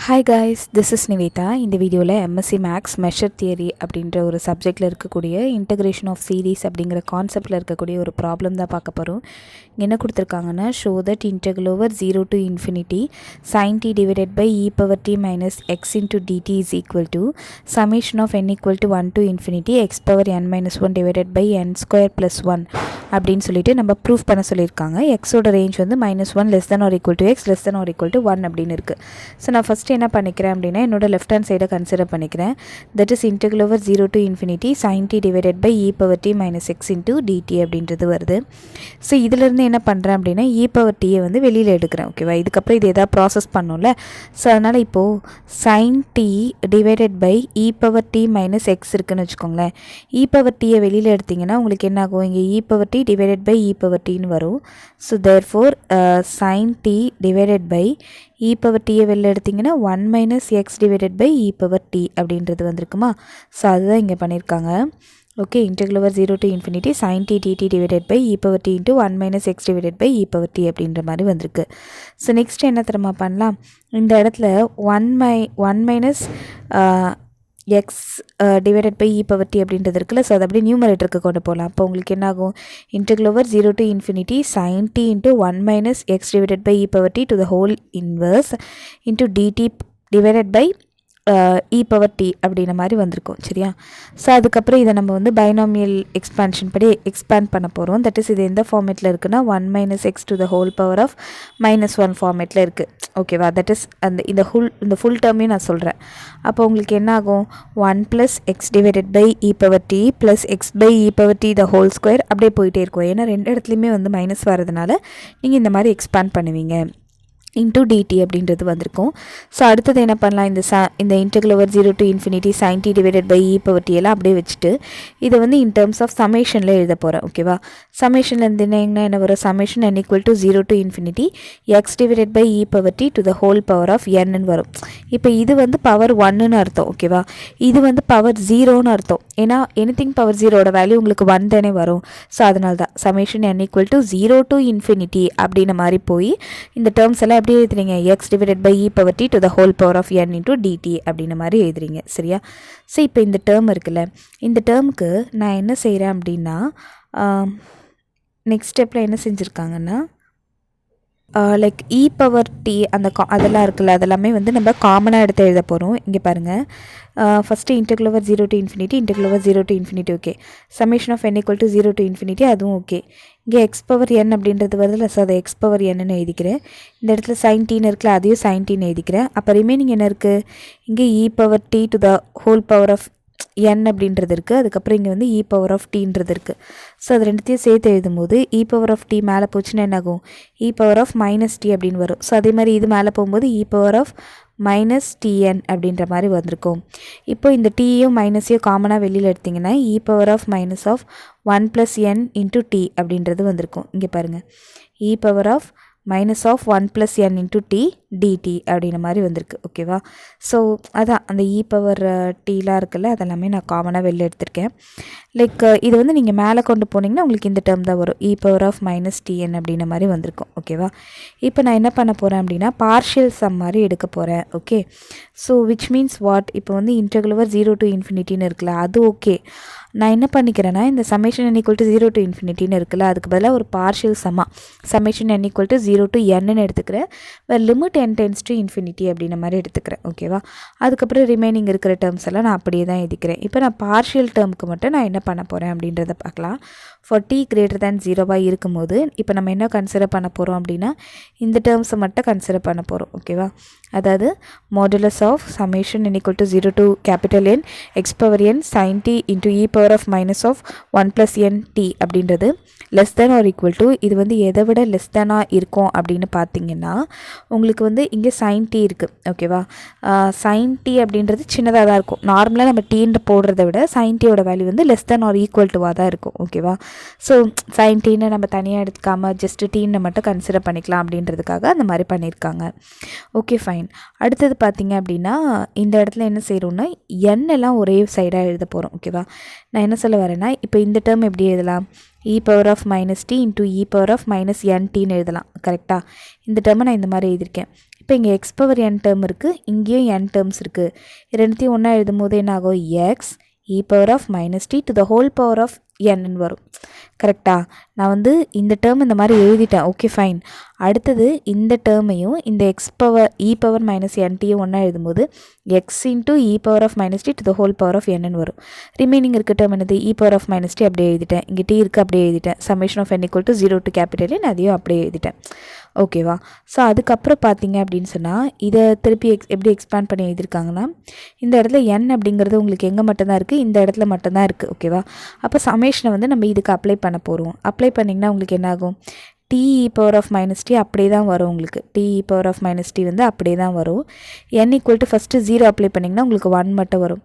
Hi guys, this is Nivetha. இந்த வீடியோவில் MSc maths measure theory அப்படின்ற ஒரு சப்ஜெக்டில் இருக்கக்கூடிய இன்டகிரேஷன் ஆஃப் சீரீஸ் அப்படிங்கிற கான்செப்டில் இருக்கக்கூடிய ஒரு ப்ராப்ளம் தான் பார்க்க போகிறோம். என்ன கொடுத்துருக்காங்கன்னா, show that integral over 0 to infinity sin t divided by e power t minus x into dt is equal to summation of n equal to 1 to infinity x power n minus 1 divided by n square plus 1 அப்படின்னு சொல்லிட்டு நம்ம proof பண்ண சொல்லியிருக்காங்க. எக்ஸோட range வந்து -1 less than or equal to x less than or equal to 1 அப்படின்னு இருக்குது. So நான் ஃபஸ்ட்டு என்ன பண்ணிக்கிறேன் அப்படின்னா, என்னோட லெஃப்ட் ஹேண்ட் சைடை கன்சிடர் பண்ணிக்கிறேன். That is integral over 0 to infinity sin t divided by e power t minus x into dt அப்படின்றது வருது. ஸோ இதிலேருந்து என்ன பண்ணுறேன் அப்படின்னா, e power t வந்து வெளியில் எடுக்கிறேன். ஓகேவா, இதுக்கப்புறம் இது எதாவது ப்ராசஸ் பண்ணோம்ல. ஸோ அதனால் இப்போது sin t divided by e power t minus x இருக்குதுன்னு வச்சுக்கோங்களேன். e power t வெளியில் எடுத்திங்கன்னா உங்களுக்கு என்ன ஆகும், இங்கே e power t divided by e power tன்னு வரும். So therefore sin t divided by e power t வெளில எடுத்திங்கன்னா 1 minus x divided by e power t அப்படின்றது வந்திருக்குமா. ஸோ அதுதான் இங்கே பண்ணியிருக்காங்க. Okay, integral over 0 to infinity sin t dt divided by e power t into 1 minus x divided by e power t அப்படின்ற மாதிரி வந்திருக்கு. ஸோ நெக்ஸ்ட் என்ன தெரியுமா பண்ணலாம், இந்த இடத்துல 1 minus x divided by e power t அப்படின்றது இருக்குல்ல. ஸோ அது அப்படியே நியூமரேட்டருக்கு கொண்டு போகலாம். அப்போ உங்களுக்கு என்ன ஆகும், integral over 0 to infinity sin t into 1 minus x divided by e power t to the whole inverse into dt divided by e power t அப்படின்ற மாதிரி வந்திருக்கும். சரியா, ஸோ அதுக்கப்புறம் இதை நம்ம வந்து பைனாமியல் எக்ஸ்பான்ஷன் படி எக்ஸ்பேண்ட் பண்ண போகிறோம். தட் இஸ் இது எந்த ஃபார்மேட்டில் இருக்குன்னா 1 minus x to the whole power of -1 ஃபார்மேட்டில் இருக்குது. ஓகேவா, தட் இஸ் இந்த ஃபுல் டேர்மையும் நான் சொல்கிறேன். அப்போ உங்களுக்கு என்ன ஆகும், 1 plus x divided by e power t plus x by e power t the whole square அப்படியே போயிட்டே இருக்கும். ஏன்னா ரெண்டு இடத்துலையுமே வந்து மைனஸ் வரதுனால நீங்கள் இந்த மாதிரி எக்ஸ்பேண்ட் பண்ணுவீங்க. இன்டூ டிடி அப்படின்றது வந்திருக்கும். ஸோ அடுத்தது என்ன பண்ணலாம், இந்த integral over 0 to infinity sin t divided by e power t எல்லாம் அப்படியே வச்சுட்டு இதை வந்து இன் டேர்ம்ஸ் ஆஃப் சமேஷனில் எழுத போகிறேன். ஓகேவா, சமேஷனில் இருந்து என்ன வரும், summation n equal to 0 to infinity x divided by e power t to the whole power of n வரும். இப்போ இது வந்து பவர் 1ன்னு அர்த்தம். ஓகேவா, இது வந்து பவர் 0ன்னு அர்த்தம். ஏன்னா எனிதிங் பவர் 0ஓட வேல்யூ உங்களுக்கு 1 தானே வரும். ஸோ அதனால தான் summation n equal to 0 to infinity அப்படின்ன மாதிரி போய் இந்த டேர்ம்ஸ் எல்லாம் எப்படி எழுதுறீங்க, x divided by e power t to the whole power of n into dt அப்படின்ன மாதிரி எழுதுறீங்க. சரியா, ஸோ இப்போ இந்த டேர்ம் இருக்குல்ல, இந்த டேர்முக்கு நான் என்ன செய்கிறேன் அப்படின்னா, நெக்ஸ்ட் ஸ்டெப்பில் என்ன செஞ்சுருக்காங்கன்னா, லைக் இ பவர் டி அதெல்லாம் இருக்குல்ல, அதெல்லாமே வந்து நம்ம காமனாக எடுத்து எழுத போகிறோம். இங்கே பாருங்கள், first integral over 0 to infinity integral over 0 to infinity. Okay, summation of n equal to 0 to infinity அதுவும் ஓகே. இங்கே எக்ஸ் பவர் n அப்படின்றது வருதுல்ல, ஸோ அதை எக்ஸ் பவர் என்னன்னு எழுதிக்கிறேன். இந்த இடத்துல சைன் டீன்னு இருக்குல்ல, அதையும் சைன் டீன்னு எழுதிக்கிறேன். அப்போ ரிமைனிங் என்ன இருக்குது, இங்கே e power t to the whole power of n அப்படின்றது இருக்குது. அதுக்கப்புறம் இங்கே வந்து இ பவர் ஆஃப் டீன்றது இருக்குது. ஸோ அது ரெண்டுத்தையும் சேர்த்து எழுதும்போது இ பவர் ஆஃப் டி மேலே போச்சுன்னா என்ன ஆகும், இ பவர் ஆஃப் மைனஸ் டி அப்படின்னு வரும். ஸோ அதே மாதிரி இது மேலே போகும்போது இ பவர் ஆஃப் மைனஸ் டிஎன் அப்படின்ற மாதிரி வந்திருக்கும். இப்போ இந்த டீயும் மைனஸையும் காமனாக வெளியில் எடுத்திங்கன்னா e power of minus of 1 plus n into t அப்படின்றது வந்திருக்கும். இங்கே பாருங்கள், e power of minus of 1 plus n into t dt அப்படின்ற மாதிரி வந்திருக்கு. ஓகேவா, ஸோ அதான் அந்த இ பவர் டீலாம் இருக்குல்ல, அதெல்லாமே நான் காமனாக வெளில எடுத்திருக்கேன். லைக் இது வந்து நீங்கள் மேலே கொண்டு போனீங்கன்னா உங்களுக்கு இந்த டேர்ம் தான் வரும், இ பவர் ஆஃப் மைனஸ் டிஎன் அப்படின்ற மாதிரி வந்திருக்கும். ஓகேவா, இப்போ நான் என்ன பண்ண போகிறேன் அப்படின்னா, பார்ஷியல் சம் மாதிரி எடுக்க போகிறேன். Okay, so which means what, இப்போ வந்து இன்டெக்ரல் ஓவர் 0 to infinity இருக்குல்ல, அது ஓகே. நான் என்ன பண்ணிக்கிறேன்னா, இந்த summation n equal to 0 to infinity இருக்குல்ல, அதுக்கு பதிலாக ஒரு partial Shammah summation n equal to 0 to nன்னு எடுத்துக்கிறேன். வேறு limit n tends to infinity அப்படின்ற மாதிரி எடுத்துக்கிறேன். ஓகேவா, அதுக்கப்புறம் ரிமைனிங் இருக்கிற டேர்ம்ஸ் எல்லாம் நான் அப்படியே தான் எழுதிக்கிறேன். இப்போ நான் பார்ஷியல் டேர்முக்கு மட்டும் நான் என்ன பண்ண போகிறேன் அப்படின்றத பார்க்கலாம். ஃபார் t greater than 0 இருக்கும்போது இப்போ நம்ம என்ன கன்சிடர் பண்ண போகிறோம் அப்படின்னா, இந்த டேர்ம்ஸை மட்டும் கன்சிடர் பண்ண போகிறோம். ஓகேவா, அதாவது modulus of summation n equal to 0 to capital N x power n sin t into e power of minus of 1 plus n t அப்படின்றது less than or equal to, இது வந்து எதை விட லெஸ் தேனாக இருக்கும் அப்படின்னு பார்த்தீங்கன்னா, உங்களுக்கு வந்து இங்கே சைன் டி இருக்குது. ஓகேவா, சைன் டி அப்படின்றது சின்னதாக தான் இருக்கும். நார்மலாக நம்ம டீன்னு போடுறத விட சைன் டியோட வேல்யூ வந்து லெஸ் தேன் ஆர் ஈக்குவல் டுவாக தான் இருக்கும். ஓகேவா, ஸோ சைன் டீன்னு நம்ம தனியாக எடுத்துக்காமல் ஜஸ்ட் டீன்னு மட்டும் கன்சிடர் பண்ணிக்கலாம் அப்படின்றதுக்காக அந்த மாதிரி பண்ணியிருக்காங்க. Okay fine. அடுத்தது பார்த்தீங்க அப்படின்னா, இந்த இடத்துல என்ன செய்கிறோன்னா, எண்ணெல்லாம் ஒரே சைடாக எழுத போகிறோம். ஓகேவா, நான் என்ன சொல்ல வரேன்னா, இப்போ இந்த டேர்ம் எப்படி எழுதலாம், e power of minus t into e power of minus n tன்னு எழுதலாம். கரெக்டாக இந்த டேர்மை நான் இந்த மாதிரி எழுதியிருக்கேன். இப்போ இங்கே எக்ஸ் பவர் என் டேர்ம் இருக்குது, இங்கேயும் என் டேர்ம்ஸ் இருக்குது. ரெண்டுத்தையும் ஒன்றா எழுதும் போது என்ன ஆகும்? X e power of minus t to the whole power of n வரும். கரெக்டா? நான் வந்து இந்த டேர்ம் இந்த மாதிரி எழுதிட்டேன். Okay fine. அடுத்தது இந்த டேர்மையும் இந்த x power e power minus என்டியும் ஒன்றா எழுதும்போது x into e power of minus t to the whole power of என்னன்னு வரும். ரிமைனிங் இருக்க டேர்ம் என்னது? E power of minus t அப்படியே எழுதிட்டேன். இங்கே டி இருக்குது அப்படியே எழுதிட்டேன். Summation of n equal to 0 to capital N அதையும் அப்படியே எழுதிட்டேன். ஓகேவா? ஸோ அதுக்கப்புறம் பார்த்தீங்க அப்படின்னு சொன்னால் இதை திருப்பி எப்படி எக்ஸ்பேண்ட் பண்ணி எழுதியிருக்காங்கன்னா, இந்த இடத்துல n அப்படிங்கிறது உங்களுக்கு எங்கே மட்டும்தான் இருக்குது? இந்த இடத்துல மட்டும்தான் இருக்குது. ஓகேவா? அப்போ சமேஷனை வந்து நம்ம இதுக்கு அப்ளை பண்ண போகிறோம். அப்ளை பண்ணிங்கன்னா உங்களுக்கு என்ன ஆகும்? T e power of minus t அப்படியே தான் வரும் உங்களுக்கு. T e power of minus t வந்து அப்படியே தான் வரும். n equal to first 0 apply பண்ணிங்கன்னா உங்களுக்கு 1 மட்டும் வரும்.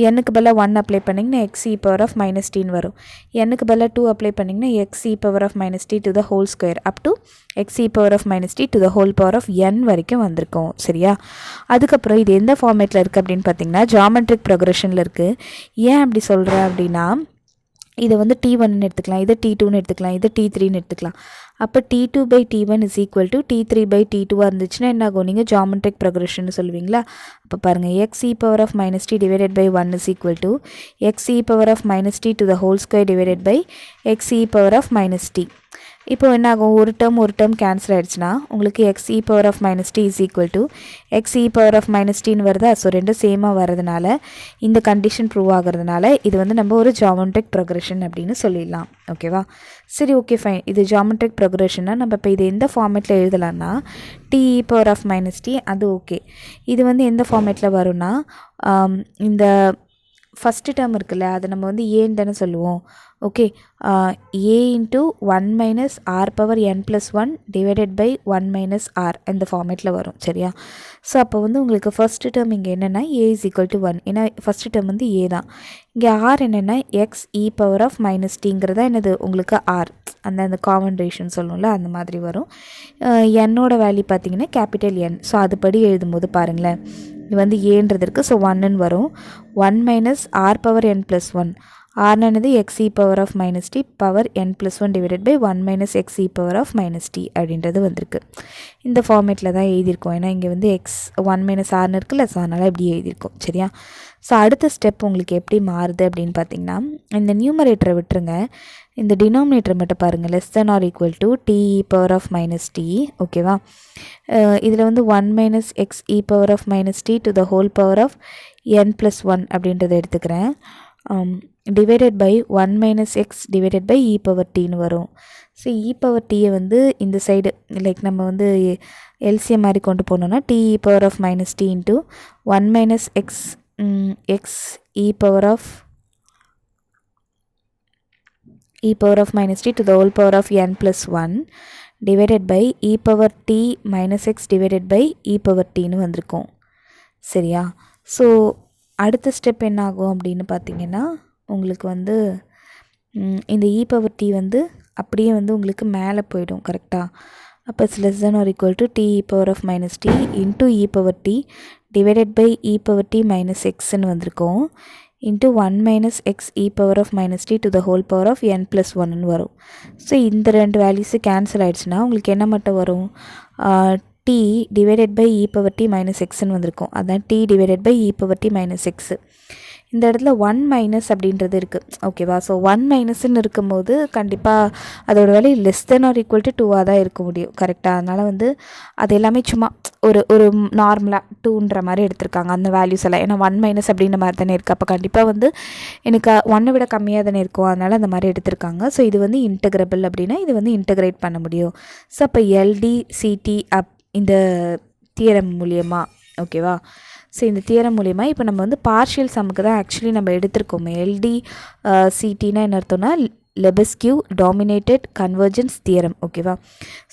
என்னுக்கு பதிலாக 1 அப்ளை பண்ணிங்கன்னா x e power of minus டின்னு வரும். என்னுக்கு பதிலாக 2 அப்ளை பண்ணிங்கன்னா x e power of minus t to the whole square up to x e power of minus t to the whole power of n வரைக்கும் வந்திருக்கும். சரியா? அதுக்கப்புறம் இது எந்த ஃபார்மேட்டில் இருக்குது அப்படின்னு பார்த்தீங்கன்னா ஜியாமெட்ரிக் ப்ரொக்ரெஷனில் இருக்குது. ஏன் அப்படி சொல்கிறேன் அப்படின்னா, இதை வந்து T1ன்னு எடுத்துக்கலாம், இதை T2ன்னு எடுத்துக்கலாம், இதை T3ன்னு எடுத்துக்கலாம். அப்போ T2/T1 is equal to T3/T2 இருந்துச்சுன்னா என்ன ஆகும்? நீங்கள் ஜியாமெட்ரிக் ப்ரொக்ரெஷன் சொல்லுவீங்களா? அப்போ பாருங்கள், x e power of minus t divided by 1 is equal to x e power of minus t to the whole square divided by x e power of minus t. இப்போ என்ன ஆகும்? ஒரு term cancel ஆகிடுச்சுன்னா உங்களுக்கு x e power of minus t is equal to x e power of minus டின்னு வருதா? So ரெண்டும் சேமாக வரதுனால இந்த கண்டிஷன் ப்ரூவ் ஆகிறதுனால இது வந்து நம்ம ஒரு ஜியாமெட்ரிக் ப்ரொக்ரெஷன் அப்படின்னு சொல்லிடலாம். ஓகேவா? சரி, ஓகே ஃபைன். இது ஜியாமெட்ரிக் ப்ரொக்ரெஷன்னா நம்ம இப்போ இது எந்த ஃபார்மேட்டில் எழுதலாம்னா t e power of minus t, அது ஓகே. இது வந்து எந்த ஃபார்மேட்டில் வரும்னா இந்த ஃபஸ்ட்டு டேர்ம் இருக்குல்ல, அதை நம்ம வந்து ஏன்னு தானே சொல்லுவோம். Okay, a into 1 minus r power n plus 1 divided by 1 minus r இந்த ஃபார்மேட்டில் வரும். சரியா? ஸோ அப்போ வந்து உங்களுக்கு ஃபஸ்ட்டு டேர்ம் இங்கே என்னென்னா ஏ இஸ் ஈக்குவல் டு 1. ஏன்னா ஃபஸ்ட்டு டேர்ம் வந்து ஏ தான். இங்கே ஆர் என்னென்னா x e power of minus டிங்கிறதா என்னது உங்களுக்கு ஆர், அந்த காமன் ரேஷன் சொல்லணும்ல, அந்த மாதிரி வரும். என்னோட வேல்யூ பார்த்தீங்கன்னா கேபிட்டல் என். ஸோ அதுபடி எழுதும்போது பாருங்களேன், இது வந்து ஏன்றது இருக்குது. ஸோ 1ன்னு வரும். 1 minus r power n plus 1, ஆர்னது x e power of minus t power n plus 1 divided by 1 minus x e power of minus t அப்படின்றது வந்திருக்கு. இந்த ஃபார்மேட்டில் தான் எழுதியிருக்கோம். ஏன்னா இங்கே வந்து எக்ஸ் 1 மைனஸ் ஆர்னு இருக்குல்ல, ஸோ அதனால் இப்படி எழுதியிருக்கோம். சரியா? ஸோ அடுத்த ஸ்டெப் உங்களுக்கு எப்படி மாறுது அப்படின்னு பார்த்தீங்கன்னா, இந்த நியூமரேட்டரை விட்டுருங்க, இந்த டினாமினேட்டர் மட்டும் பாருங்கள், less than r equal to t e power of minus t. ஓகேவா? இதில் வந்து 1 minus x e power of minus t to the whole power of n plus 1 அப்படின்றத எடுத்துக்கிறேன். Divided by 1 minus x divided by e power டின்னு வரும். So e power டியை வந்து இந்த side like நம்ம வந்து எல்சிஎம் மாதிரி கொண்டு போனோம்னா t e power of minus t into 1 minus x x e power of minus t to the whole power of n plus 1 divided by e power t minus x divided by e power tன்னு வந்திருக்கும். சரியா? So அடுத்த step என்ன ஆகும் அப்படின்னு பார்த்தீங்கன்னா, உங்களுக்கு வந்து இந்த இ பவர் டி வந்து அப்படியே வந்து உங்களுக்கு மேலே போயிடும். கரெக்டாக? அப்போ it's less than r equal to t e power of minus t into e power t divided by e power t minus எக்ஸ்ன்னு வந்திருக்கும். Into 1 minus x e power of minus t to the whole power of n plus 1ன்னு வரும். So இந்த ரெண்டு values cancel ஆகிடுச்சுன்னா உங்களுக்கு என்ன மட்டும் வரும்? T divided by e power t minus எக்ஸ்ன்னு வந்திருக்கும். அதான் t divided by e power t minus x. இந்த இடத்துல 1 மைனஸ் அப்படின்றது இருக்குது. ஓகேவா? ஸோ 1 மைனஸ்ன்னு இருக்கும்போது கண்டிப்பாக அதோட value less than r equal to 2ஆக தான் இருக்க முடியும். கரெக்டாக? அதனால் வந்து அது எல்லாமே சும்மா ஒரு நார்மலாக 2ன்ற மாதிரி எடுத்திருக்காங்க அந்த வேல்யூஸ் எல்லாம். ஏன்னா 1 மைனஸ் அப்படின்ற மாதிரி தானே இருக்குது. அப்போ கண்டிப்பாக வந்து எனக்கு 1 விட கம்மியாக தானே இருக்கும். அதனால் அந்த மாதிரி எடுத்திருக்காங்க. ஸோ இது வந்து இன்டகிரபிள் அப்படின்னா இது வந்து இன்டகிரேட் பண்ண முடியும். ஸோ அப்போ எல்டி சிடி இந்த தியரம் மூலியமாக. ஓகேவா? ஸோ இந்த தியரம் மூலிமா இப்போ நம்ம வந்து பார்ஷியல் சம்முக்கு தான் ஆக்சுவலி நம்ம எடுத்திருக்கோமே. எல்டி சிடினா என்ன அர்த்தம்னா லெபஸ்கியூ டாமினேட்டட் கன்வர்ஜென்ஸ் தியரம். ஓகேவா?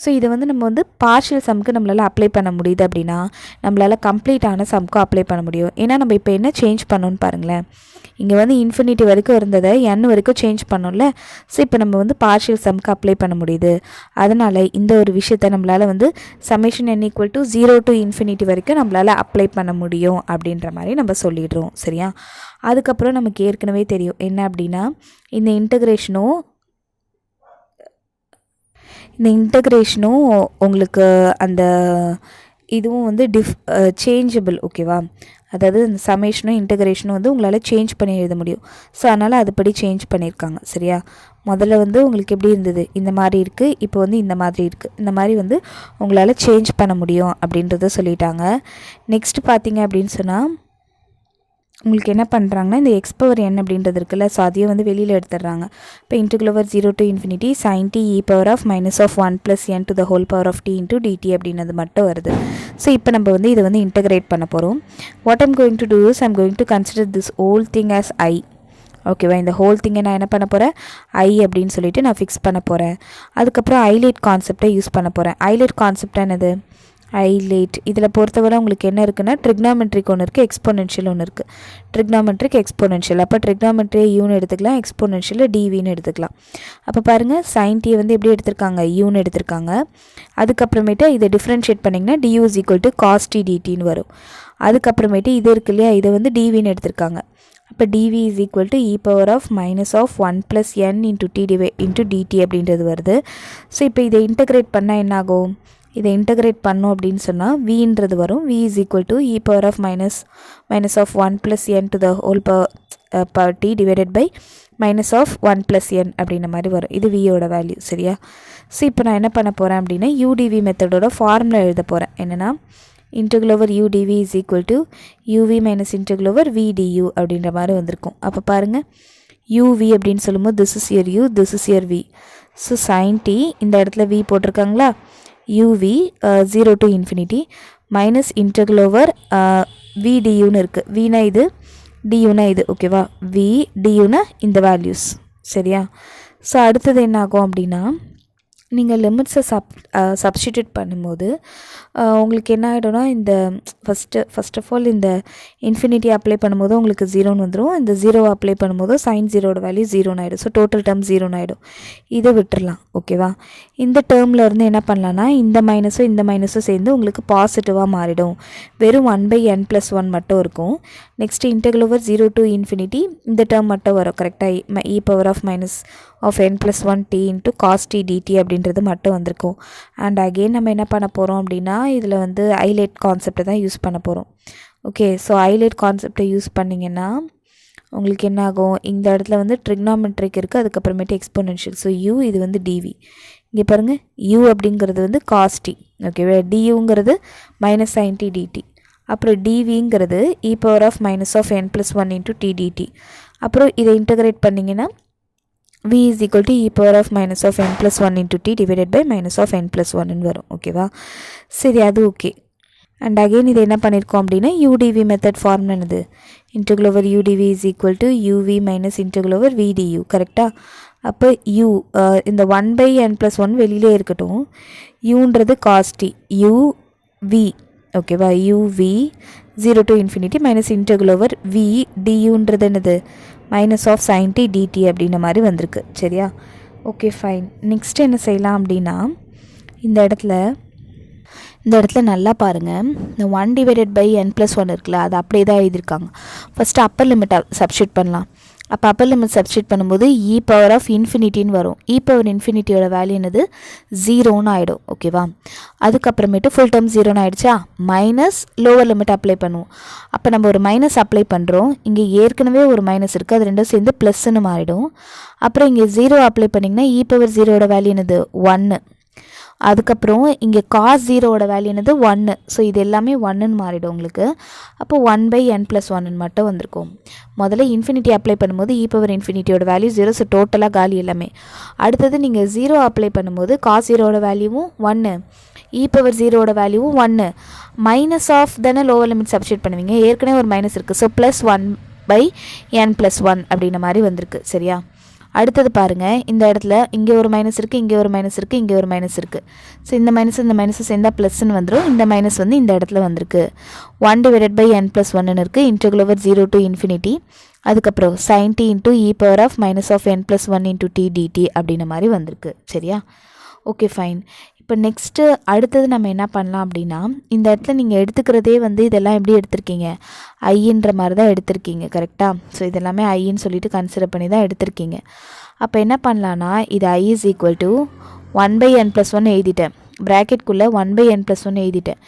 ஸோ இதை வந்து நம்ம வந்து பார்ஷியல் சம்முக்கு நம்மளால் அப்ளை பண்ண முடியுது அப்படின்னா நம்மளால் கம்ப்ளீட்டான சம்முக்கும் அப்ளை பண்ண முடியும். ஏன்னா நம்ம இப்போ என்ன சேஞ்ச் பண்ணோன்னு பாருங்களேன், இங்கே வந்து இன்ஃபினிட்டி வரைக்கும் இருந்ததை n வரைக்கும் சேஞ்ச் பண்ணோம்ல. ஸோ இப்போ நம்ம வந்து பார்ஷியல் சம்முக்கு அப்ளை பண்ண முடியுது. அதனால் இந்த ஒரு விஷயத்தை நம்மளால் வந்து summation n equal to 0 to infinity வரைக்கும் நம்மளால் அப்ளை பண்ண முடியும் அப்படின்ற மாதிரி நம்ம சொல்லிடுறோம். சரியா? அதுக்கப்புறம் நமக்கு ஏற்கனவே தெரியும் என்ன அப்படின்னா, இந்த இன்டகிரேஷனும் உங்களுக்கு அந்த இதுவும் வந்து சேஞ்சபிள் ஓகேவா. அதாவது இந்த சமேஷனும் இன்டகிரேஷனும் வந்து உங்களால் சேஞ்ச் பண்ணி எழுத முடியும். ஸோ அதனால் அதுபடி சேஞ்ச் பண்ணியிருக்காங்க சரியா. முதல்ல வந்து உங்களுக்கு எப்படி இருந்தது, இந்த மாதிரி இருக்குது, இப்போ வந்து இந்த மாதிரி இருக்குது, இந்த மாதிரி வந்து உங்களால் சேஞ்ச் பண்ண முடியும் அப்படின்றத சொல்லிட்டாங்க. நெக்ஸ்ட் பார்த்தீங்க அப்படின்னு சொன்னால் உங்களுக்கு என்ன பண்ணுறாங்கன்னா இந்த எக்ஸ் பவர் n அப்படின்றது இருக்குல்ல, ஸோ அதையும் வந்து வெளியில் எடுத்துடுறாங்க. இப்போ integral over 0 to infinity sin t e power of minus of 1 plus n to the whole power of t into dt அப்படின்றது மட்டும் வருது. ஸோ இப்போ நம்ம வந்து இதை வந்து இன்டகிரேட் பண்ண போகிறோம். What I'm going to do is I'm going to consider this whole thing as I. ஓகேவா, இந்த ஹோல் திங்கை நான் என்ன பண்ண போகிறேன், ஐ அப்படின்னு சொல்லிட்டு நான் ஃபிக்ஸ் பண்ண போகிறேன். அதுக்கப்புறம் ஐலேட் கான்செப்டை யூஸ் பண்ண போகிறேன். ஐலேட் கான்செப்ட் என்னது, ஐலேட் இதில் பொறுத்தவரை உங்களுக்கு என்ன இருக்குன்னா ட்ரிக்னாமெட்ரிக் ஒன்று இருக்குது, எக்ஸ்போனென்ஷியல் ஒன்று இருக்குது. ட்ரிக்னாமெட்ரிக் எக்ஸ்போனென்ஷியல், அப்போ ட்ரிக்னாமெட்ரியை யூன்னு எடுத்துக்கலாம், எக்ஸ்போனென்ஷியலில் டிவின்னு எடுத்துக்கலாம். அப்போ பாருங்கள் சைன் டீயை வந்து எப்படி எடுத்திருக்காங்க, யூன்னு எடுத்திருக்காங்க. அதுக்கப்புறமேட்டு இதை டிஃப்ரென்ஷியேட் பண்ணிங்கன்னா du is equal to cos t டிடின்னு வரும். அதுக்கப்புறமேட்டு இது இருக்கு இல்லையா, இதை வந்து டிவின்னு எடுத்திருக்காங்க. அப்போ dv is equal to e power of minus of 1 plus n into dt அப்படின்றது வருது. ஸோ இப்போ இதை இன்டகிரேட் பண்ணால் என்னாகும், இதை இன்டகிரேட் பண்ணோம் அப்படின்னு சொன்னால் வின்றது வரும். V is equal to e power of minus of 1 plus n to the whole power t divided by minus of 1 plus n அப்படின்ற மாதிரி வரும். இது வியோட வேல்யூ சரியா. ஸோ இப்போ நான் என்ன பண்ண போகிறேன் அப்படின்னா யூடிவி மெத்தடோட ஃபார்முலா எழுத போகிறேன். என்னென்னா integral over u dv is equal to uv minus integral over v du அப்படின்ற மாதிரி வந்திருக்கும். அப்போ பாருங்கள் uv அப்படின்னு சொல்லும்போது this is your u, this is your v. So sin t இந்த இடத்துல v போட்டிருக்காங்களா, uv 0 to infinity minus integral over v duன்னு இருக்குது. vனா இது, duனா இது ஓகேவா. v duனா இந்த வேல்யூஸ் சரியா. ஸோ அடுத்தது என்ன ஆகும் அப்படின்னா நீங்கள் லிமிட்ஸை சப்ஸ்டிடியூட் பண்ணும்போது உங்களுக்கு என்ன ஆகிடும்னா இந்த ஃபஸ்ட் ஆஃப் ஆல் இந்த இன்ஃபினிட்டி அப்ளை பண்ணும்போது உங்களுக்கு 0ன்னு வந்துடும். இந்த 0 அப்ளை பண்ணும்போது சைன் 0ஓட வேல்யூ 0ன்னு ஆகிடும். ஸோ டோட்டல் டேர்ம் 0ன்னு ஆகிடும். இதை விட்டுடலாம் ஓகேவா. இந்த டேர்மில் இருந்து என்ன பண்ணலான்னா இந்த மைனஸும் சேர்ந்து உங்களுக்கு பாசிட்டிவாக மாறிடும். வெறும் 1/n+1 மட்டும் இருக்கும். Next integral over 0 to infinity இந்த டேர்ம் மட்டும் வரும் கரெக்டாக. E power of minus of n+1 t into cos t dt அப்படின்றது மட்டும் வந்திருக்கும். அண்ட் அகெயின் நம்ம என்ன பண்ண போகிறோம் அப்படின்னா இதில் வந்து ஐலேட் கான்செப்டை தான் யூஸ் பண்ண போகிறோம். ஓகே, ஸோ ஐலேட் கான்செப்டை யூஸ் பண்ணிங்கன்னா உங்களுக்கு என்ன ஆகும், இந்த இடத்துல வந்து ட்ரிக்னாமெட்ரிக் இருக்குது, அதுக்கப்புறமேட்டு எக்ஸ்போனென்ஷியல். ஸோ யூ இது வந்து டிவி. இங்கே பாருங்கள் யூ அப்படிங்கிறது வந்து காஸ் டி ஓகேவா, டியூங்கிறது மைனஸ் சைன் டி டிடி, அப்புறம் டிவிங்கிறது e power of minus of n+1 into t dt. அப்புறம் இதை இன்டகிரேட் பண்ணிங்கன்னா v is equal to e power of minus of n+1 into t divided by minus of n+1 வரும் ஓகேவா. சரி அது okay. And again இது என்ன பண்ணியிருக்கோம் அப்படின்னா udv மெத்தட் ஃபார்ம் என்னது, integral over udv is equal to uv minus integral over v du கரெக்டாக. அப்போ u இந்த 1/n+1 வெளியிலே இருக்கட்டும், uன்றது cos t uv ஓகேவா, uv 0 to infinity minus integral over v duன்றது என்னது minus of sine t dt அப்படின்ற மாதிரி வந்திருக்கு சரியா. Okay fine. நெக்ஸ்ட் என்ன செய்யலாம் அப்படின்னா இந்த இடத்துல நல்லா பாருங்கள், இந்த 1 டிவைடட் பை n+1 இருக்குல்ல, அது அப்படியே தான் எழுதியிருக்காங்க. ஃபஸ்ட்டு அப்பர் லிமிட்டை சப்ஸ்டியூட் பண்ணலாம். அப்போ அப்பர் லிமிட் சப்ஸ்டியூட் பண்ணும்போது இ பவர் ஆஃப் இன்ஃபினிட்டின்னு வரும். இ பவர் இன்ஃபினிட்டியோட வேல்யூ என்னது 0ன்னு ஆகிடும் ஓகேவா. அதுக்கப்புறமேட்டு ஃபுல் டேர்ம் 0ன்னு ஆகிடுச்சா, மைனஸ் லோவர் லிமிட் அப்ளை பண்ணுவோம். அப்போ நம்ம ஒரு மைனஸ் அப்ளை பண்ணுறோம், இங்கே ஏற்கனவே ஒரு மைனஸ் இருக்குது, அது ரெண்டும் சேர்ந்து ப்ளஸ்ன்னு மாறிடும். அப்புறம் இங்கே 0 அப்ளை பண்ணிங்கன்னா இ பவர் 0ஓட வேல்யூ என்னது 1. அதுக்கப்புறம் இங்கே காஸ் 0ஓட வேல்யூ என்னது 1. ஸோ இது எல்லாமே 1ன்னு மாறிடும் உங்களுக்கு. அப்போ 1/n+1 மட்டும் வந்திருக்கும். முதல்ல இன்ஃபினிட்டி அப்ளை பண்ணும்போது இ பவர் இன்ஃபினிட்டியோட வேல்யூ 0. ஸோ டோட்டலாக காலி எல்லாமே. அடுத்தது நீங்கள் 0 அப்ளை பண்ணும்போது காஸ் 0ஓட வேல்யூவும் 1, இ பவர் 0ஓட வேல்யூவும் 1. மைனஸ் ஆஃப் தானே லோவர் லிமிட் சப்ஸ்டியூட் பண்ணுவீங்க, ஏற்கனவே ஒரு மைனஸ் இருக்குது. ஸோ ப்ளஸ் 1/n+1 அப்படின்ற மாதிரி வந்திருக்கு சரியா. அடுத்தது பாருங்கள், இந்த இடத்துல இங்கே ஒரு மைனஸ் இருக்குது, இங்கே ஒரு மைனஸ் இருக்குது, இங்கே ஒரு மைனஸ் இருக்குது. ஸோ இந்த மைனஸ் சேர்ந்தால் ப்ளஸ்ன்னு வந்துடும். இந்த மைனஸ் வந்து இந்த இடத்துல வந்திருக்கு. 1 டிவைடட் பை n+1 இருக்குது. இன்டெக்ரல் ஓவர் 0 to infinity, அதுக்கப்புறம் sin t into e power of minus of n+1 into t dt அப்படின்ற மாதிரி வந்திருக்கு சரியா. Okay fine. இப்போ நெக்ஸ்ட்டு அடுத்தது நம்ம என்ன பண்ணலாம் அப்படின்னா இந்த இடத்துல நீங்கள் எடுத்துக்கிறதே வந்து இதெல்லாம் எப்படி எடுத்திருக்கீங்க, ஐன்ற மாதிரி தான் எடுத்திருக்கீங்க கரெக்டாக. ஸோ இதெல்லாமே ஐன்னு சொல்லிட்டு கன்சிடர் பண்ணி தான் எடுத்திருக்கீங்க. அப்போ என்ன பண்ணலான்னா இது i is equal to 1/n+1 எழுதிட்டேன், ப்ராக்கெட்குள்ளே 1/n+1 எழுதிட்டேன்.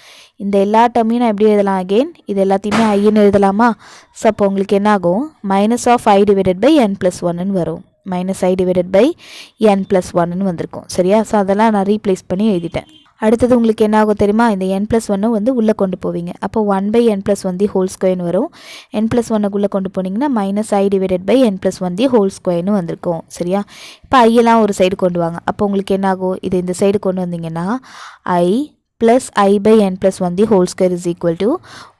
இந்த எல்லா டேர்மையும் நான் எப்படி எழுதலாம் அகெயின் இது எல்லாத்தையுமே ஐன்னு எழுதலாமா? ஸோ அப்போ உங்களுக்கு என்ன ஆகும் minus of I divided by n + 1ன்னு வரும். Minus I divided by n + 1ன்னு வந்திருக்கும் சரியா? ஸோ அதெல்லாம் நான் ரீப்ளேஸ் பண்ணி எழுதிட்டேன். அடுத்தது உங்களுக்கு என்ன ஆகும் தெரியுமா? இந்த n + 1 வந்து உள்ளே கொண்டு போவீங்க. அப்போ 1/n + 1 தி ஹோல் ஸ்கொயர்னு வரும். n + 1 உள்ளே கொண்டு போனீங்கன்னா minus I divided by n + 1 the whole ஸ்கொயர்னு வந்திருக்கும் சரியா? இப்போ ஐயெல்லாம் ஒரு சைடு கொண்டு வாங்க. அப்போ உங்களுக்கு என்ன ஆகும் இது இந்த சைடு கொண்டு வந்தீங்கன்னா I plus I/n + 1 the whole square is equal to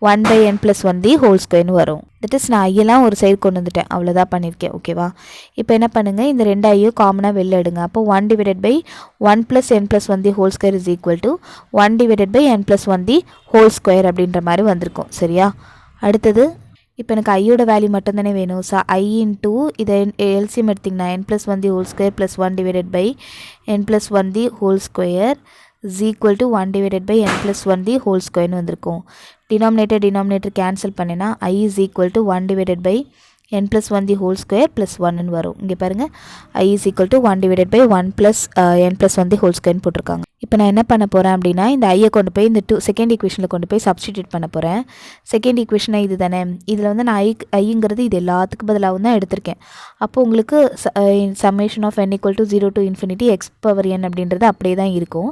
1/n + 1 the whole ஸ்கொயர்னு வரும். தட் இஸ் நான் ஐயெல்லாம் ஒரு சைடு கொண்டு வந்துட்டேன் அவ்வளோதான் பண்ணியிருக்கேன் ஓகேவா? இப்போ என்ன பண்ணுங்கள் இந்த ரெண்டு ஐயும் காமனாக வெளில எடுங்க. அப்போ 1 divided by 1 + n + 1 the whole square is equal to 1 divided by n + 1 the whole square அப்படின்ற மாதிரி வந்திருக்கும் சரியா? அடுத்தது இப்போ எனக்கு ஐயோட வேல்யூ மட்டும் தானே வேணும். ஸோ ஐ இன்டூ இதை எல்சிஎம் எடுத்திங்கன்னா n + 1 the whole square plus 1 divided by n + 1 the whole square is equal to 1 divided by n plus 1 the whole square வந்திருக்கும். denominator cancel பண்ணினா I is equal to 1 divided by n plus 1 the whole square plus 1 வரும். இங்கே பாருங்க I is equal to 1 divided by 1 plus n plus 1 the whole square போட்டிருக்காங்க. இப்போ நான் என்ன பண்ண போகிறேன் அப்படின்னா இந்த ஐயை கொண்டு போய் இந்த செகண்ட் ஈக்குவேஷனில் கொண்டு போய் சப்ஸ்டிடியூட் பண்ண போகிறேன். செகண்ட் ஈக்குவேஷனை இது தானே, இதில் வந்து நான் ஐங்கிறது இது எல்லாத்துக்கு பதிலாகவும் தான் எடுத்திருக்கேன். அப்போ உங்களுக்கு summation of n = 0 to infinity x⁴n அப்படின்றது அப்படியே தான் இருக்கும்.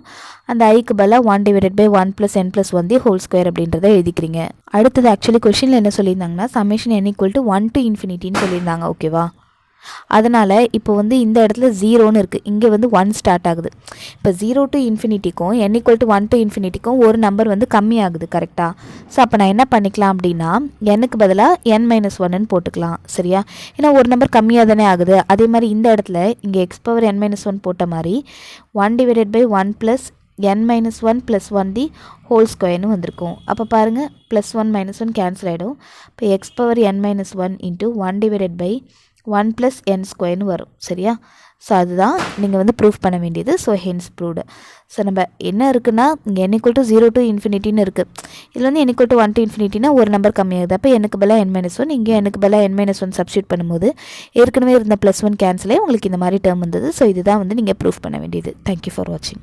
அந்த ஐக்கு பதிலாக 1 divided by 1 + n + 1 the whole square அப்படின்றத எழுதிக்கிறீங்க. அடுத்தது ஆக்சுவலி கொஷினில் என்ன சொல்லியிருந்தாங்கன்னா சம்மேஷன் n = 1 to infinity சொல்லியிருந்தாங்க ஓகேவா? அதனால் இப்போ வந்து இந்த இடத்துல 0ன்னு இருக்குது, இங்கே வந்து 1 ஸ்டார்ட் ஆகுது. இப்போ 0 to infinity-க்கும் n = 1 to infinity-க்கும் ஒரு நம்பர் வந்து கம்மியாகுது கரெக்டாக? ஸோ அப்போ நான் என்ன பண்ணிக்கலாம் அப்படின்னா n-க்கு பதிலாக n - 1ன்னு போட்டுக்கலாம் சரியா? ஏன்னா ஒரு நம்பர் கம்மியாக தானே ஆகுது. அதே மாதிரி இந்த இடத்துல இங்கே x⁴n - 1 போட்ட மாதிரி 1 divided by 1 + n - 1 + 1 the whole ஸ்கொயர்னு வந்திருக்கும். அப்போ பாருங்கள் +1 - 1 கேன்சல் ஆகிடும். இப்போ x⁴n - 1 into 1 divided by 1 + n ஸ்கொயர்னு வரும் சரியா? ஸோ அதுதான் நீங்கள் வந்து ப்ரூஃப் பண்ண வேண்டியது. So hence proved. ஸோ நம்ம என்ன இருக்குன்னா இங்கே n = 0 to infinity-ன்னு இருக்குது. இதில் வந்து n = 1 to infinity-னா ஒரு நம்பர் கம்மியாகுது. அப்போ n-க்கு பதிலாக n - 1 இங்கே n-க்கு பதிலாக n - 1 சப்ஸ்டியூட் பண்ணும்போது ஏற்கனவே இருந்த +1 கேன்சலே உங்களுக்கு இந்த மாதிரி டேர்ம் வந்தது. ஸோ இதுதான் வந்து நீங்கள் ப்ரூஃப் பண்ண வேண்டியது. தேங்க்யூ ஃபார் வாட்சிங்.